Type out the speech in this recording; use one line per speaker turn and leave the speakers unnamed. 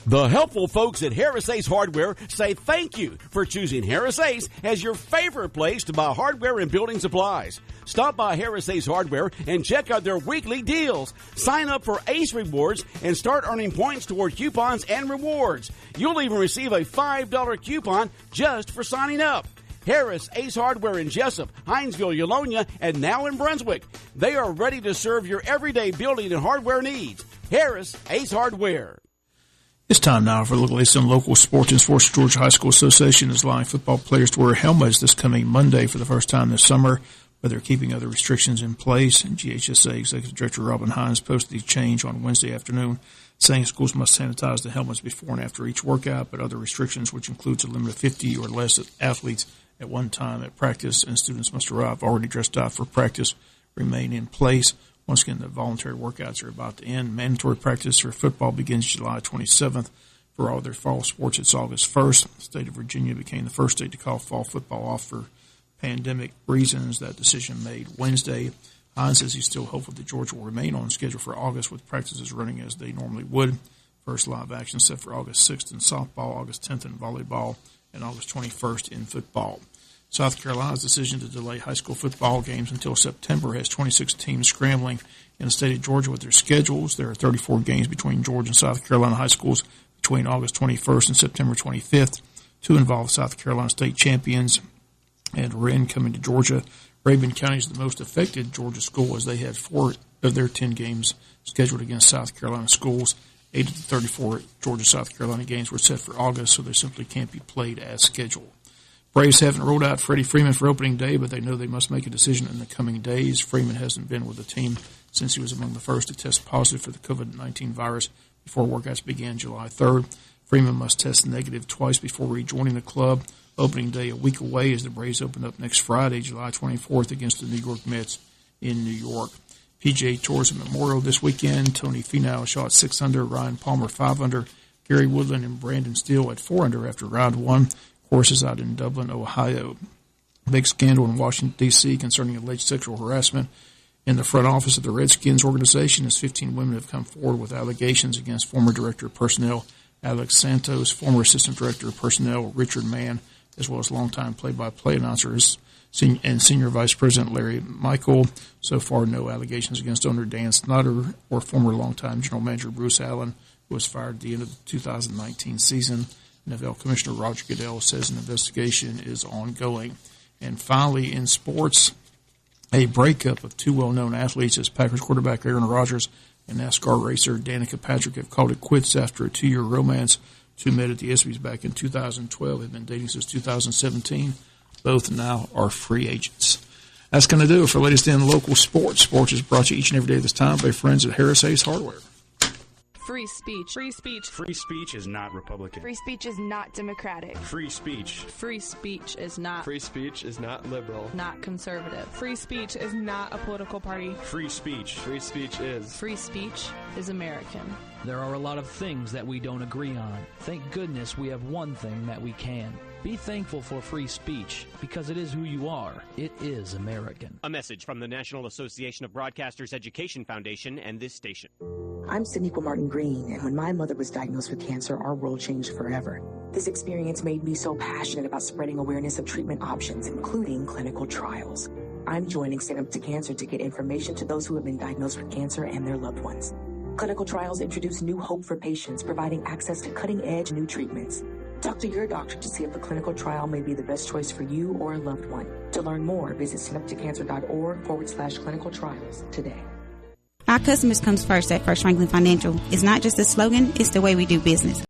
The helpful folks at Harris Ace Hardware say thank you for choosing Harris Ace as your favorite place to buy hardware and building supplies. Stop by Harris Ace Hardware and check out their weekly deals. Sign up for Ace Rewards and start earning points toward coupons and rewards. You'll even receive a $5 coupon just for signing up. Harris Ace Hardware in Jesup, Hinesville, Eulonia, and now in Brunswick. They are ready to serve your everyday building and hardware needs. Harris Ace Hardware.
It's time now for a look at some local sports and Sports. Georgia High School Association is allowing football players to wear helmets this coming Monday for the first time this summer, but they're keeping other restrictions in place. And GHSA Executive Director Robin Hines posted the change on Wednesday afternoon, saying schools must sanitize the helmets before and after each workout, but other restrictions, which includes a limit of 50 or less athletes at one time at practice, and students must arrive already dressed out for practice, remain in place. Once again, the voluntary workouts are about to end. Mandatory practice for football begins July 27th. For all their fall sports, it's August 1st. The state of Virginia became the first state to call fall football off for pandemic reasons. That decision made Wednesday. Hines says he's still hopeful that Georgia will remain on schedule for August with practices running as they normally would. First live action set for August 6th in softball, August 10th in volleyball, and August 21st in football. South Carolina's decision to delay high school football games until September has 26 teams scrambling in the state of Georgia with their schedules. There are 34 games between Georgia and South Carolina high schools between August 21st and September 25th. Two involve South Carolina state champions and Wren coming to Georgia. Rabun County is the most affected Georgia school as they had 4 of their 10 games scheduled against South Carolina schools. 8 of the 34 Georgia-South Carolina games were set for August, so they simply can't be played as scheduled. Braves haven't ruled out Freddie Freeman for opening day, but they know they must make a decision in the coming days. Freeman hasn't been with the team since he was among the first to test positive for the COVID-19 virus before workouts began July 3rd. Freeman must test negative twice before rejoining the club. Opening day a week away as the Braves open up next Friday, July 24th, against the New York Mets in New York. PGA Tours Memorial this weekend. Tony Finau shot 6 under, Ryan Palmer 5 under, Gary Woodland and Brandon Steele at 4 under after round 1. Courses out in Dublin, Ohio. Big scandal in Washington, D.C. concerning alleged sexual harassment in the front office of the Redskins organization as 15 women have come forward with allegations against former Director of Personnel Alex Santos, former Assistant Director of Personnel Richard Mann, as well as longtime play-by-play announcers and Senior Vice President Larry Michael. So far, no allegations against owner Dan Snyder or former longtime General Manager Bruce Allen, who was fired at the end of the 2019 season. NFL Commissioner Roger Goodell says an investigation is ongoing. And finally, in sports, a breakup of 2 well-known athletes as Packers quarterback Aaron Rodgers and NASCAR racer Danica Patrick have called it quits after a 2-year romance. 2 met at the ESPYs back in 2012. They've been dating since 2017. Both now are free agents. That's going to do it for latest in local sports. Sports is brought to you each and every day this time by friends at Harris Ace Hardware.
Free speech. Free speech.
Free speech is not Republican.
Free speech is not Democratic.
Free speech.
Free speech is not.
Free speech is not liberal.
Not conservative.
Free speech is not a political party.
Free speech.
Free speech is.
Free speech is American.
There are a lot of things that we don't agree on. Thank goodness we have one thing that we can. Be thankful for free speech, because it is who you are. It is American.
A message from the National Association of Broadcasters Education Foundation and this station.
I'm Saniqua Martin Green, and when my mother was diagnosed with cancer, our world changed forever. This experience made me so passionate about spreading awareness of treatment options, including clinical trials. I'm joining Stand Up to Cancer to get information to those who have been diagnosed with cancer and their loved ones. Clinical trials introduce new hope for patients, providing access to cutting-edge new treatments. Talk to your doctor to see if a clinical trial may be the best choice for you or a loved one. To learn more, visit standuptocancer.org/clinical trials today.
Our customers comes first at First Franklin Financial. It's not just a slogan, it's the way we do business.